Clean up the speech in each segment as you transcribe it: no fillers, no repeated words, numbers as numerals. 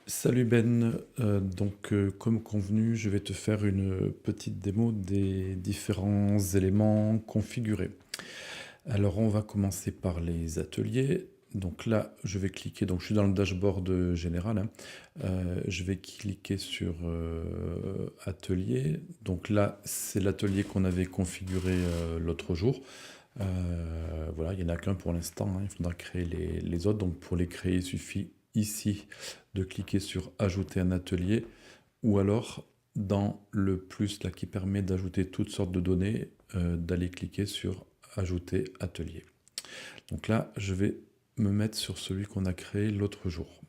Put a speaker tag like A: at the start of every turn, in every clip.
A: Salut Ben, comme convenu, je vais te faire une petite démo des différents éléments configurés. Alors on va commencer par les ateliers. Donc là, je vais cliquer, donc je suis dans le dashboard général, hein. Je vais cliquer sur atelier. Donc là, c'est l'atelier qu'on avait configuré l'autre jour. Voilà, il n'y en a qu'un pour l'instant, hein. Il faudra créer les autres. Donc pour les créer, il suffit ici de cliquer sur ajouter un atelier ou alors dans le plus là qui permet d'ajouter toutes sortes de données, d'aller cliquer sur ajouter atelier. Donc là, je vais me mettre sur celui qu'on a créé l'autre jour.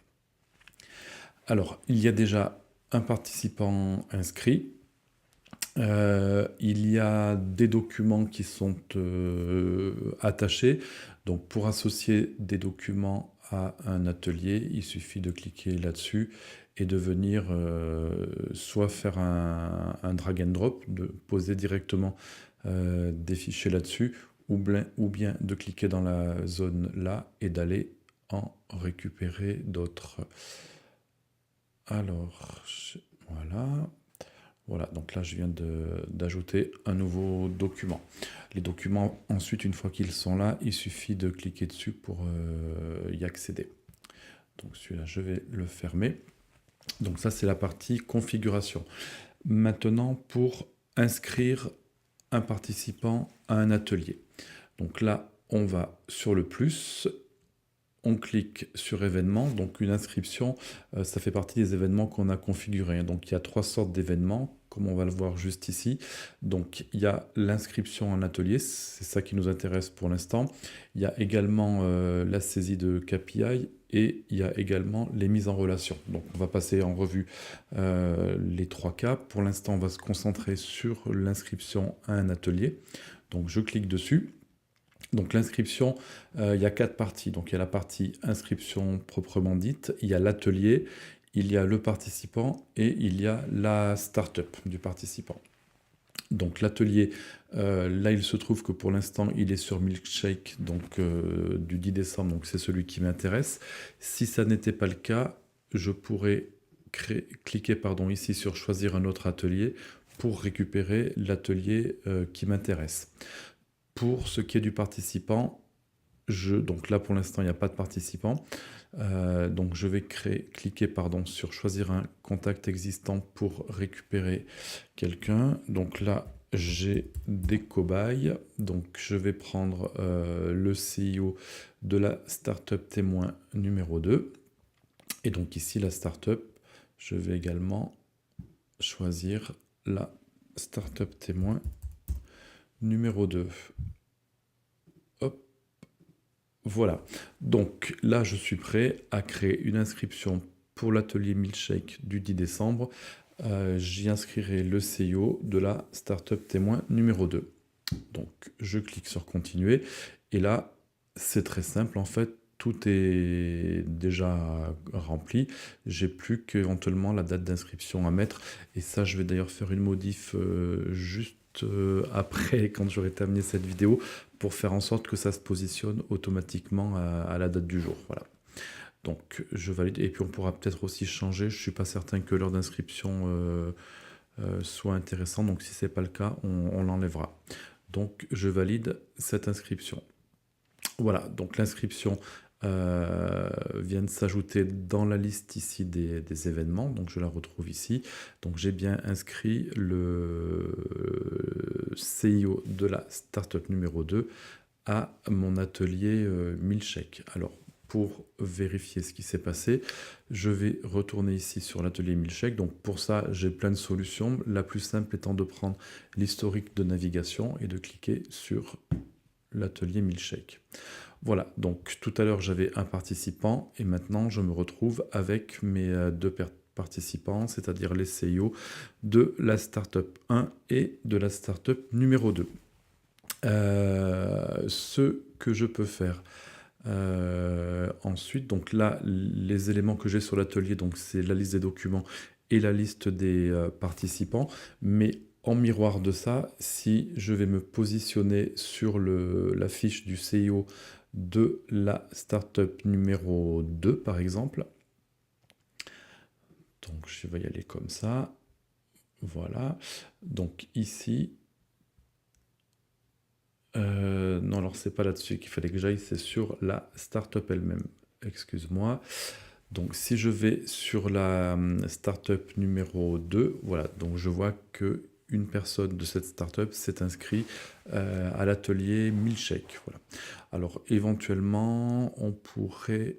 A: Alors, il y a déjà un participant inscrit. Il y a des documents qui sont attachés. Donc pour associer des documents à un atelier, il suffit de cliquer là-dessus et de venir soit faire un drag and drop, de poser directement des fichiers là-dessus, ou bien de cliquer dans la zone là et d'aller en récupérer d'autres. Alors, voilà. Voilà, donc là je viens d'ajouter un nouveau document. Les documents, ensuite, une fois qu'ils sont là, il suffit de cliquer dessus pour y accéder. Donc celui-là, je vais le fermer. Donc ça, c'est la partie configuration. Maintenant, pour inscrire un participant à un atelier. Donc là, on va sur le plus, on clique sur événements, donc une inscription, ça fait partie des événements qu'on a configurés. Donc il y a trois sortes d'événements, comme on va le voir juste ici. Donc il y a l'inscription en atelier, c'est ça qui nous intéresse pour l'instant. Il y a également la saisie de KPI et il y a également les mises en relation. Donc on va passer en revue les trois cas. Pour l'instant, on va se concentrer sur l'inscription à un atelier. Donc je clique dessus. Donc l'inscription, il y a quatre parties. Donc il y a la partie inscription proprement dite, il y a l'atelier, il y a le participant et il y a la startup du participant. Donc l'atelier, là il se trouve que pour l'instant il est sur Milkshake, donc du 10 décembre, donc c'est celui qui m'intéresse. Si ça n'était pas le cas, je pourrais cliquer ici sur choisir un autre atelier pour récupérer l'atelier qui m'intéresse. Pour ce qui est du participant, donc là pour l'instant il n'y a pas de participant, donc je vais cliquer sur choisir un contact existant pour récupérer quelqu'un. Donc là j'ai des cobayes, donc je vais prendre le CIO de la startup témoin numéro 2, et donc ici la startup, je vais également choisir la startup témoin numéro 2. Hop. Voilà, donc là je suis prêt à créer une inscription pour l'atelier Milkshake du 10 décembre. J'y inscrirai le CIO de la startup témoin numéro 2. Donc je clique sur continuer et là c'est très simple en fait, tout est déjà rempli. J'ai plus qu'éventuellement la date d'inscription à mettre et ça je vais d'ailleurs faire une modif juste après quand j'aurai terminé cette vidéo pour faire en sorte que ça se positionne automatiquement à la date du jour. Voilà. Donc je valide et puis on pourra peut-être aussi changer. Je suis pas certain que l'heure d'inscription soit intéressante, donc si c'est pas le cas, on l'enlèvera. Donc je valide cette inscription. Voilà, donc l'inscription vient de s'ajouter dans la liste ici des événements, donc je la retrouve ici. Donc j'ai bien inscrit le CIO de la startup numéro 2 à mon atelier Milkshake. Alors pour vérifier ce qui s'est passé, je vais retourner ici sur l'atelier Milkshake. Donc pour ça, j'ai plein de solutions. La plus simple étant de prendre l'historique de navigation et de cliquer sur l'atelier Milkshake. Voilà, donc tout à l'heure j'avais un participant et maintenant je me retrouve avec mes deux participants, c'est-à-dire les CIO de la startup 1 et de la startup numéro 2. Ce que je peux faire ensuite, donc là, les éléments que j'ai sur l'atelier, donc c'est la liste des documents et la liste des participants, mais en miroir de ça, si je vais me positionner sur la fiche du CIO de la startup numéro 2, par exemple, Donc je vais y aller comme ça. Voilà. Donc ici, non, alors c'est pas là-dessus qu'il fallait que j'aille, c'est sur la startup elle-même. Excuse-moi. Donc si je vais sur la startup numéro 2, voilà, donc je vois que une personne de cette startup s'est inscrite à l'atelier Milkshake. Voilà. Alors éventuellement, on pourrait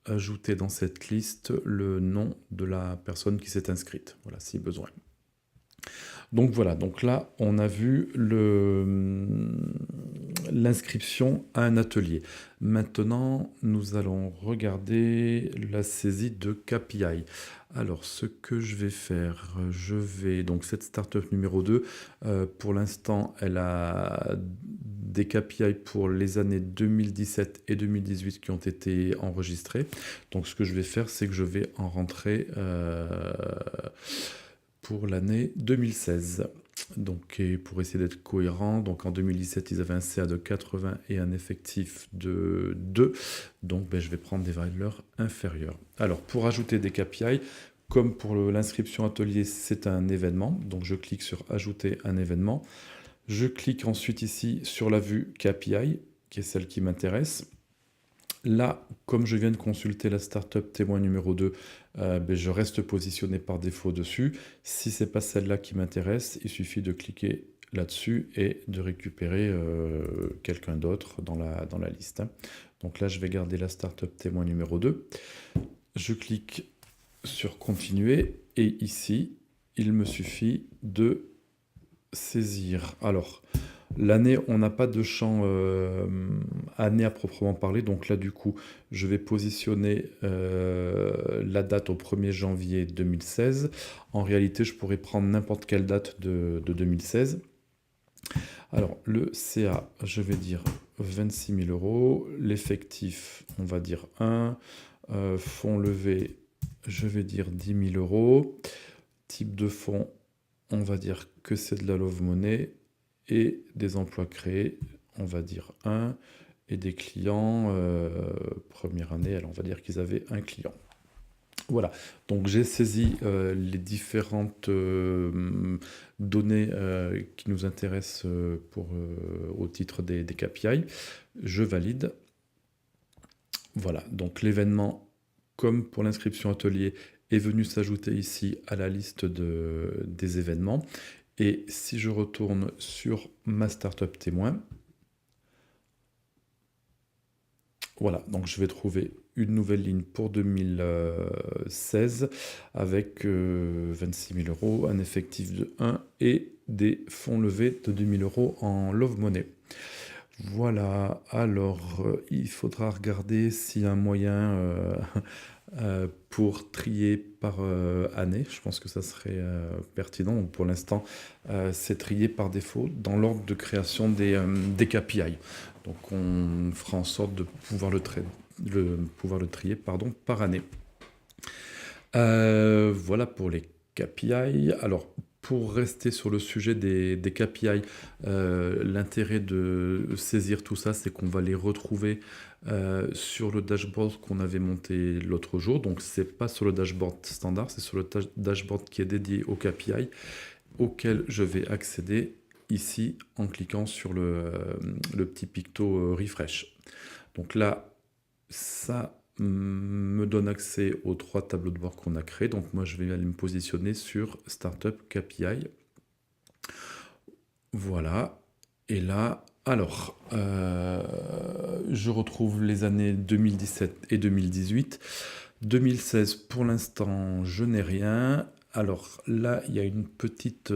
A: ajouter dans cette liste le nom de la personne qui s'est inscrite, voilà, si besoin. Donc voilà, donc là, on a vu l'inscription à un atelier. Maintenant, nous allons regarder la saisie de KPI. Alors, ce que je vais faire, donc cette startup numéro 2, pour l'instant, elle a des KPI pour les années 2017 et 2018 qui ont été enregistrés. Donc, ce que je vais faire, c'est que je vais en rentrer pour l'année 2016. Donc, et pour essayer d'être cohérent, donc en 2017, ils avaient un CA de 80 et un effectif de 2. Donc, je vais prendre des valeurs inférieures. Alors, pour ajouter des KPI, comme pour l'inscription atelier, c'est un événement. Donc, je clique sur Ajouter un événement. Je clique ensuite ici sur la vue KPI, qui est celle qui m'intéresse. Là, comme je viens de consulter la startup témoin numéro 2, je reste positionné par défaut dessus. Si ce n'est pas celle-là qui m'intéresse, il suffit de cliquer là-dessus et de récupérer quelqu'un d'autre dans la liste. Donc là, je vais garder la startup témoin numéro 2. Je clique sur Continuer et ici, il me suffit de saisir. Alors, l'année, on n'a pas de champ année à proprement parler, donc là du coup, je vais positionner la date au 1er janvier 2016. En réalité, je pourrais prendre n'importe quelle date de 2016. Alors, le CA, je vais dire 26 000 euros. L'effectif, on va dire 1. Fonds levé, je vais dire 10 000 euros. Type de fonds, on va dire que c'est de la Love Money. Et des emplois créés, on va dire 1, et des clients, première année, alors on va dire qu'ils avaient un client. Voilà, donc j'ai saisi les différentes données qui nous intéressent au titre des KPI. Je valide. Voilà, donc l'événement, comme pour l'inscription atelier, est venu s'ajouter ici à la liste des événements. Et si je retourne sur ma startup témoin, voilà, donc je vais trouver une nouvelle ligne pour 2016 avec 26 000 euros, un effectif de 1 et des fonds levés de 2 000 euros en Love Money. Voilà, alors il faudra regarder s'il y a un moyen pour trier par année. Je pense que ça serait pertinent. Donc, pour l'instant, c'est trié par défaut dans l'ordre de création des KPI. Donc on fera en sorte de pouvoir le trier par année. Voilà pour les KPI. Alors, pour rester sur le sujet des KPI, l'intérêt de saisir tout ça, c'est qu'on va les retrouver sur le dashboard qu'on avait monté l'autre jour. Donc, c'est pas sur le dashboard standard, c'est sur le dashboard qui est dédié aux KPI, auquel je vais accéder ici en cliquant sur le petit picto refresh. Donc là, ça me donne accès aux 3 tableaux de bord qu'on a créés. Donc moi, je vais aller me positionner sur Startup KPI. Voilà. Et là, alors, je retrouve les années 2017 et 2018. 2016, pour l'instant, je n'ai rien. Alors là, il y a une petite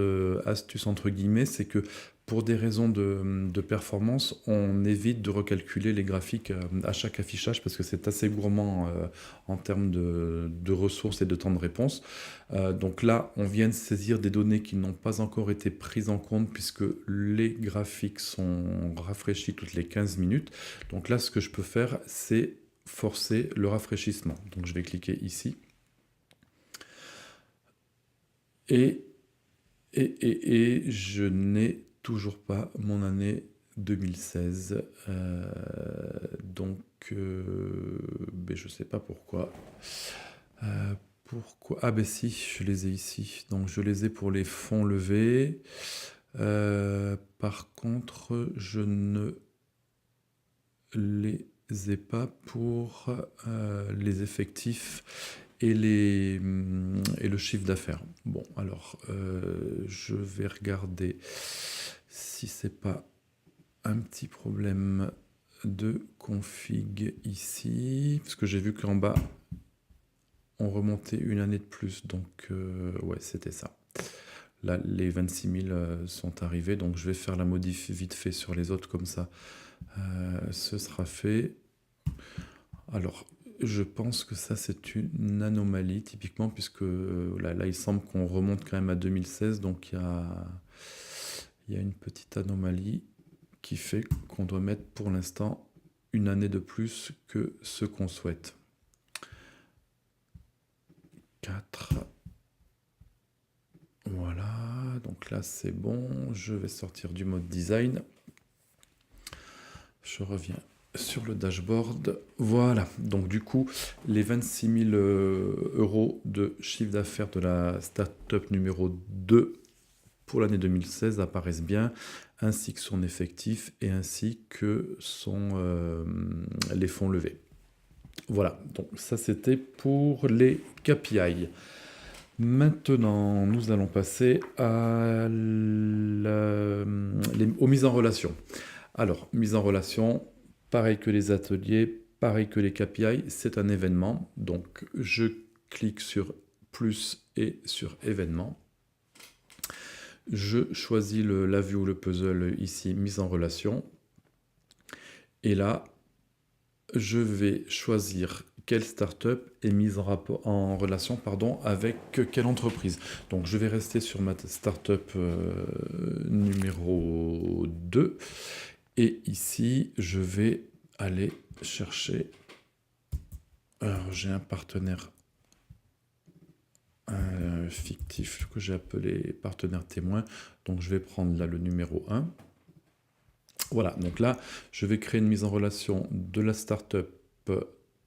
A: astuce entre guillemets, c'est que pour des raisons de performance, on évite de recalculer les graphiques à chaque affichage parce que c'est assez gourmand en termes de ressources et de temps de réponse. Donc là, on vient de saisir des données qui n'ont pas encore été prises en compte puisque les graphiques sont rafraîchis toutes les 15 minutes. Donc là, ce que je peux faire, c'est forcer le rafraîchissement. Donc je vais cliquer ici. Et je n'ai toujours pas mon année 2016. Donc, je ne sais pas pourquoi. Pourquoi? Ah ben si, je les ai ici. Donc je les ai pour les fonds levés. Par contre, je ne les ai pas pour les effectifs et le chiffre d'affaires. Bon, alors je vais regarder si c'est pas un petit problème de config ici, parce que j'ai vu qu'en bas on remontait une année de plus, donc ouais, c'était ça. Là, les 26 000 sont arrivés, donc je vais faire la modif vite fait sur les autres, comme ça, ce sera fait. Alors, je pense que ça, c'est une anomalie, typiquement, puisque là, il semble qu'on remonte quand même à 2016, donc il y a une petite anomalie qui fait qu'on doit mettre pour l'instant une année de plus que ce qu'on souhaite. 4. Voilà, donc là c'est bon, je vais sortir du mode design. Je reviens sur le dashboard. Voilà, donc du coup, les 26 000 euros de chiffre d'affaires de la startup numéro 2 pour l'année 2016 apparaissent bien, ainsi que son effectif et ainsi que les fonds levés. Voilà, donc ça c'était pour les KPI. Maintenant, nous allons passer aux mises en relation. Alors, mise en relation, pareil que les ateliers, pareil que les KPI, c'est un événement. Donc, je clique sur plus et sur événement. Je choisis la vue ou le puzzle ici, mise en relation. Et là, je vais choisir quelle startup est mise en relation avec quelle entreprise. Donc je vais rester sur ma startup numéro 2. Et ici, je vais aller chercher... Alors j'ai un partenaire fictif que j'ai appelé partenaire témoin. Donc je vais prendre là le numéro 1. Voilà, donc là, je vais créer une mise en relation de la startup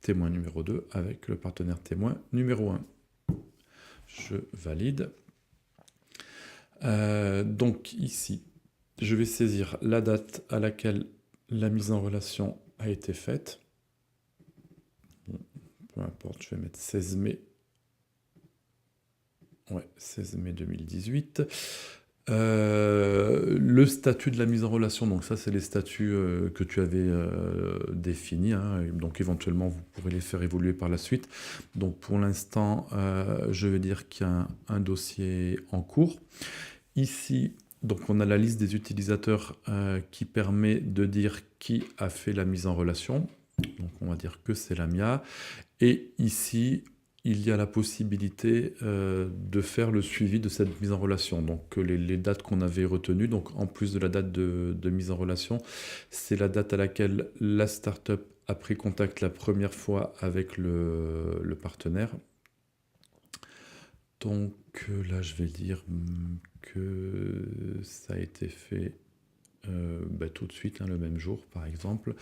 A: témoin numéro 2 avec le partenaire témoin numéro 1. Je valide. Donc ici, je vais saisir la date à laquelle la mise en relation a été faite. Peu importe, je vais mettre 16 mai. Ouais, 16 mai 2018. Le statut de la mise en relation, donc ça c'est les statuts que tu avais définis, hein, donc éventuellement vous pourrez les faire évoluer par la suite. Donc pour l'instant, je vais dire qu'il y a un dossier en cours. Ici, donc on a la liste des utilisateurs qui permet de dire qui a fait la mise en relation. Donc on va dire que c'est Lamia. Et ici, il y a la possibilité de faire le suivi de cette mise en relation. Donc les dates qu'on avait retenues, donc en plus de la date de mise en relation, c'est la date à laquelle la startup a pris contact la première fois avec le partenaire. Donc là, je vais dire que ça a été fait tout de suite, hein, le même jour par exemple.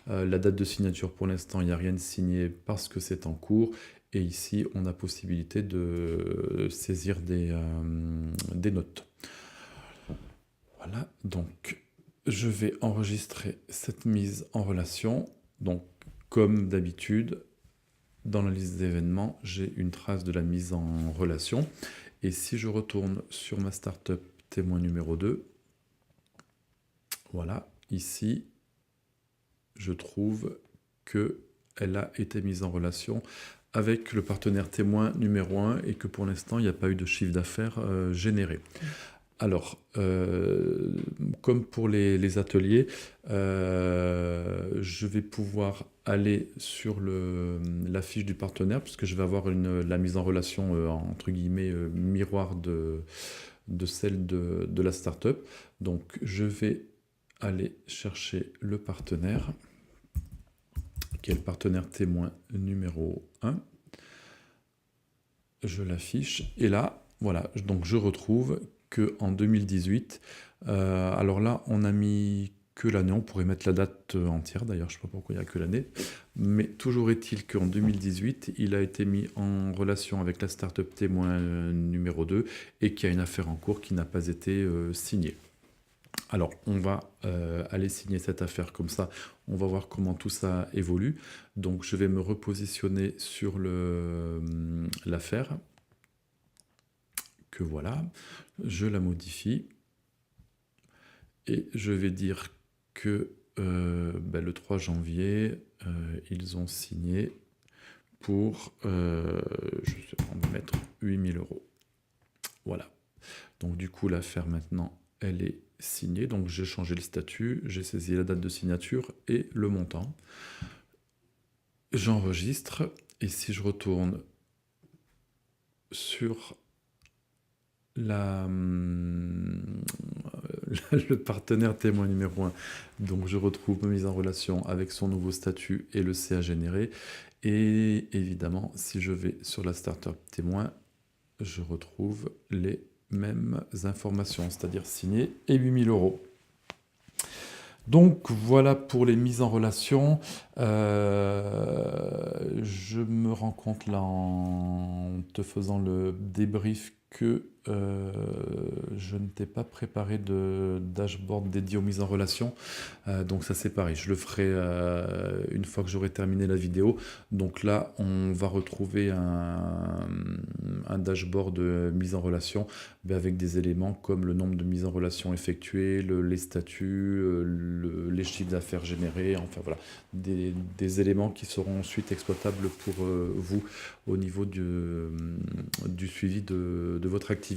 A: La date de signature, pour l'instant, il n'y a rien de signé parce que c'est en cours. Et ici, on a possibilité de saisir des notes. Voilà, donc je vais enregistrer cette mise en relation. Donc, comme d'habitude, dans la liste d'événements, j'ai une trace de la mise en relation. Et si je retourne sur ma startup témoin numéro 2, voilà, ici, je trouve qu'elle a été mise en relation avec le partenaire témoin numéro 1 et que pour l'instant, il n'y a pas eu de chiffre d'affaires généré. Alors, comme pour les ateliers, je vais pouvoir aller sur la fiche du partenaire puisque je vais avoir la mise en relation entre guillemets miroir de celle de la startup. Donc, je vais aller chercher le partenaire qui est le partenaire témoin numéro 1. Je l'affiche et là, voilà, donc je retrouve qu'en 2018, alors là, on a mis que l'année. On pourrait mettre la date entière, d'ailleurs, je ne sais pas pourquoi il n'y a que l'année. Mais toujours est-il qu'en 2018, il a été mis en relation avec la start-up témoin numéro 2 et qu'il y a une affaire en cours qui n'a pas été signée. Alors, on va aller signer cette affaire comme ça. On va voir comment tout ça évolue. Donc, je vais me repositionner sur l'affaire. Que voilà. Je la modifie. Et je vais dire que le 3 janvier, ils ont signé pour, on va mettre 8 000 €. Voilà. Donc, du coup, l'affaire maintenant, elle est signé, donc j'ai changé le statut, j'ai saisi la date de signature et le montant. J'enregistre et si je retourne sur le partenaire témoin numéro 1, donc je retrouve ma mise en relation avec son nouveau statut et le CA généré. Et évidemment, si je vais sur la startup témoin, je retrouve les mêmes informations, c'est-à-dire signé et 8 000 €. Donc voilà pour les mises en relation. Je me rends compte là en te faisant le débrief que je ne t'ai pas préparé de dashboard dédié aux mises en relation. Donc ça c'est pareil, je le ferai une fois que j'aurai terminé la vidéo. Donc là on va retrouver un dashboard de mise en relation avec des éléments comme le nombre de mises en relation effectuées, les statuts, les chiffres d'affaires générés, enfin voilà, des éléments qui seront ensuite exploitables pour vous au niveau du suivi de votre activité.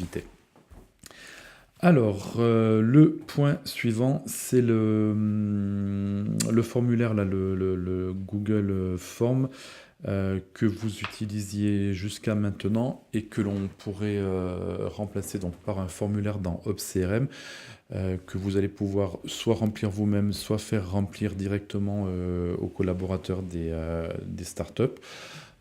A: Alors, le point suivant, c'est le formulaire, là, le Google Form que vous utilisiez jusqu'à maintenant et que l'on pourrait remplacer donc, par un formulaire dans OpsCRM que vous allez pouvoir soit remplir vous-même, soit faire remplir directement aux collaborateurs des startups.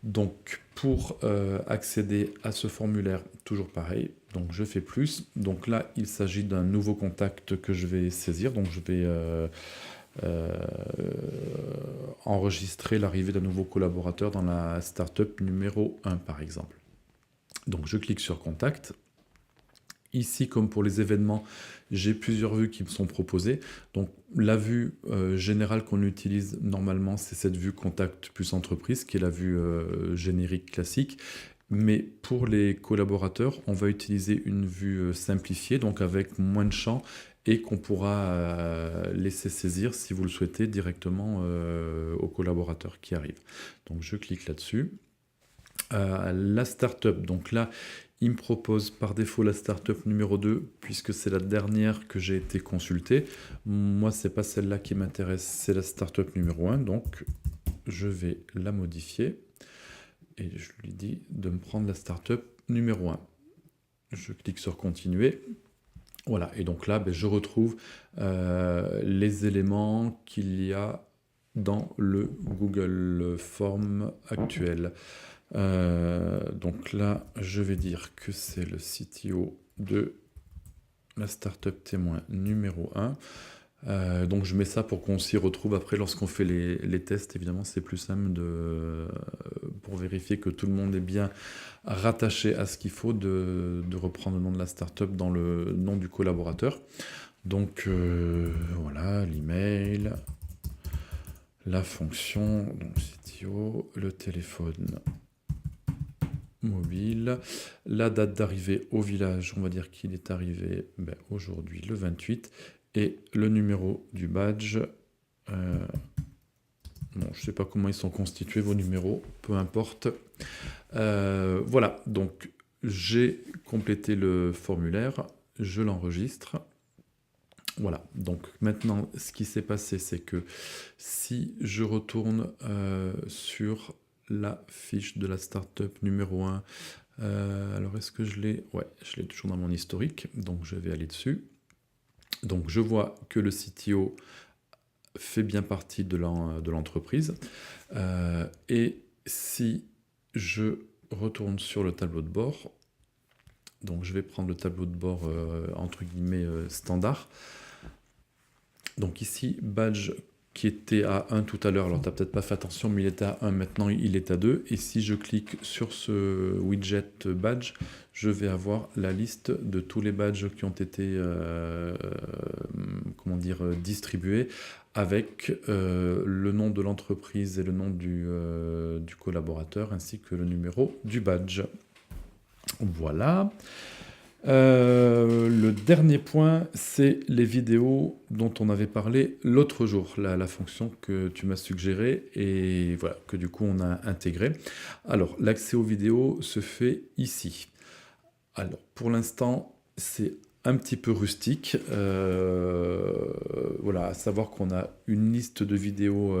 A: Donc, pour accéder à ce formulaire, toujours pareil, donc je fais plus. Donc là, il s'agit d'un nouveau contact que je vais saisir. Donc, je vais enregistrer l'arrivée d'un nouveau collaborateur dans la startup numéro 1, par exemple. Donc, je clique sur Contact. Ici, comme pour les événements, j'ai plusieurs vues qui me sont proposées. Donc, la vue générale qu'on utilise normalement, c'est cette vue Contact plus Entreprise, qui est la vue générique classique. Mais pour les collaborateurs, on va utiliser une vue simplifiée, donc avec moins de champs, et qu'on pourra laisser saisir, si vous le souhaitez, directement aux collaborateurs qui arrivent. Donc, je clique là-dessus. La startup, donc là, il me propose par défaut la startup numéro 2, puisque c'est la dernière que j'ai été consultée. Moi, c'est pas celle-là qui m'intéresse, c'est la startup numéro 1, donc je vais la modifier. Et je lui dis de me prendre la startup numéro 1. Je clique sur continuer. Voilà, et donc là, je retrouve les éléments qu'il y a dans le Google Form actuel. Donc là, je vais dire que c'est le CTO de la startup témoin numéro 1. Donc je mets ça pour qu'on s'y retrouve après lorsqu'on fait les tests. Évidemment, c'est plus simple pour vérifier que tout le monde est bien rattaché à ce qu'il faut de reprendre le nom de la startup dans le nom du collaborateur. Donc voilà, l'email, la fonction, donc CTO, le téléphone mobile, la date d'arrivée au village, on va dire qu'il est arrivé aujourd'hui le 28, et le numéro du badge. Je ne sais pas comment ils sont constitués, vos numéros, peu importe. Voilà, donc j'ai complété le formulaire, je l'enregistre. Voilà, donc maintenant, ce qui s'est passé, c'est que si je retourne sur la fiche de la startup numéro 1, alors est-ce que je l'ai? Ouais, je l'ai toujours dans mon historique, donc je vais aller dessus. Donc je vois que le CTO fait bien partie de l'entreprise. Et si je retourne sur le tableau de bord, donc je vais prendre le tableau de bord entre guillemets standard. Donc ici, badge qui était à 1 tout à l'heure, alors tu n'as peut-être pas fait attention, mais il était à 1, maintenant il est à 2. Et si je clique sur ce widget badge, je vais avoir la liste de tous les badges qui ont été comment dire, distribués avec le nom de l'entreprise et le nom du collaborateur, ainsi que le numéro du badge. Voilà. Le dernier point, c'est les vidéos dont on avait parlé l'autre jour, la fonction que tu m'as suggérée et voilà, que du coup on a intégré. Alors, l'accès aux vidéos se fait ici. Alors, pour l'instant, c'est un petit peu rustique. Voilà, à savoir qu'on a une liste de vidéos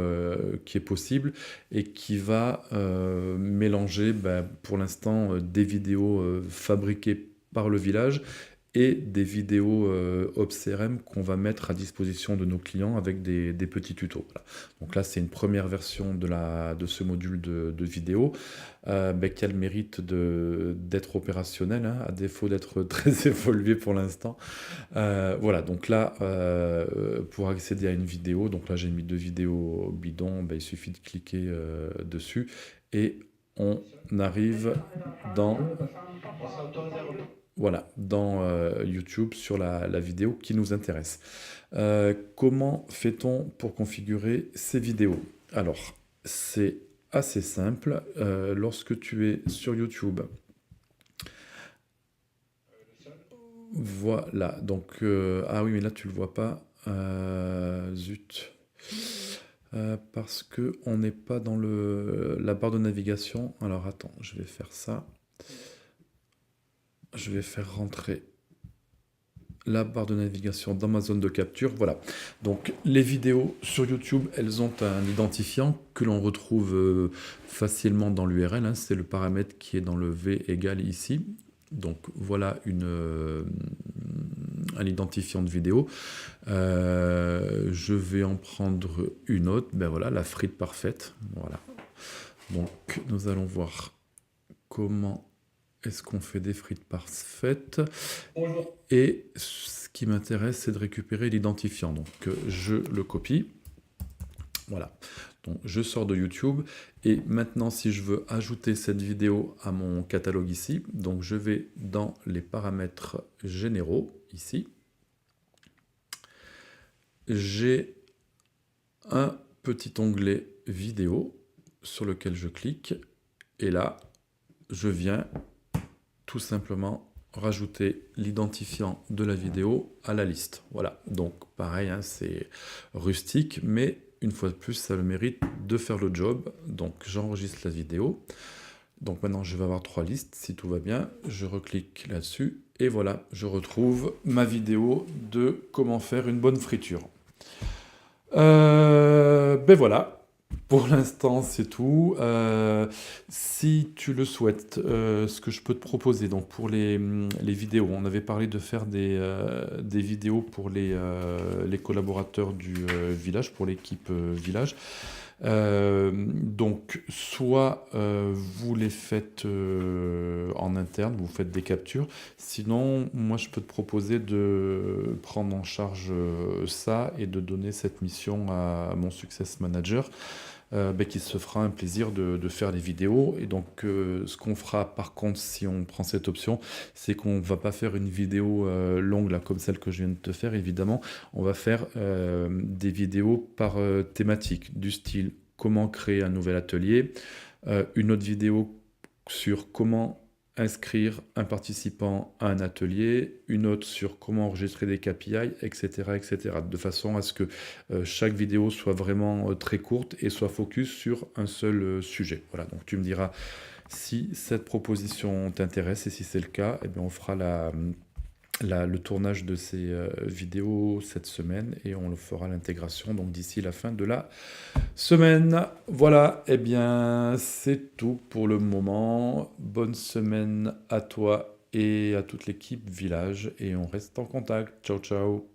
A: qui est possible et qui va mélanger, pour l'instant, des vidéos fabriquées par le village et des vidéos ObsCRM qu'on va mettre à disposition de nos clients avec des petits tutos. Voilà. Donc là, c'est une première version de ce module de vidéo qui a le mérite d'être opérationnel, hein, à défaut d'être très évolué pour l'instant. Voilà, donc là, pour accéder à une vidéo, donc là j'ai mis 2 vidéos bidons, il suffit de cliquer dessus et on arrive dans... Voilà, dans YouTube sur la vidéo qui nous intéresse. Comment fait-on pour configurer ces vidéos? Alors, c'est assez simple. Lorsque tu es sur YouTube, voilà, donc... ah oui, mais là tu le vois pas. Zut. Parce que on n'est pas dans la barre de navigation. Alors attends, je vais faire ça. Je vais faire rentrer la barre de navigation dans ma zone de capture. Voilà. Donc les vidéos sur YouTube, elles ont un identifiant que l'on retrouve facilement dans l'URL. Hein. C'est le paramètre qui est dans le V égale ici. Donc voilà un identifiant de vidéo. Je vais en prendre une autre. Ben voilà, la frite parfaite. Voilà. Donc nous allons voir comment est-ce qu'on fait des frites parfaites. Bonjour. Et ce qui m'intéresse, c'est de récupérer l'identifiant. Donc je le copie. Voilà. Donc je sors de YouTube. Et maintenant, si je veux ajouter cette vidéo à mon catalogue ici, donc je vais dans les paramètres généraux, ici. J'ai un petit onglet vidéo sur lequel je clique. Et là, je viens tout simplement rajouter l'identifiant de la vidéo à la liste. Voilà, donc pareil, hein, c'est rustique, mais une fois de plus, ça a le mérite de faire le job. Donc j'enregistre la vidéo. Donc maintenant, je vais avoir 3 listes. Si tout va bien, je reclique là-dessus. Et voilà, je retrouve ma vidéo de comment faire une bonne friture. Ben voilà. Pour l'instant, c'est tout. Si tu le souhaites, ce que je peux te proposer, donc pour les vidéos, on avait parlé de faire des vidéos pour les collaborateurs du village, pour l'équipe village. Donc, soit vous les faites en interne, vous faites des captures. Sinon, moi, je peux te proposer de prendre en charge ça et de donner cette mission à mon Success Manager. Qui se fera un plaisir de faire les vidéos. Et donc, ce qu'on fera par contre, si on prend cette option, c'est qu'on ne va pas faire une vidéo longue, là, comme celle que je viens de te faire, évidemment. On va faire des vidéos par thématique, du style comment créer un nouvel atelier, une autre vidéo sur comment inscrire un participant à un atelier, une autre sur comment enregistrer des KPI, etc., etc. De façon à ce que chaque vidéo soit vraiment très courte et soit focus sur un seul sujet. Voilà, donc tu me diras si cette proposition t'intéresse et si c'est le cas, eh bien on fera le tournage de ces vidéos cette semaine et on le fera l'intégration donc d'ici la fin de la semaine. Voilà, eh bien c'est tout pour le moment. Bonne semaine à toi et à toute l'équipe village et on reste en contact. Ciao ciao.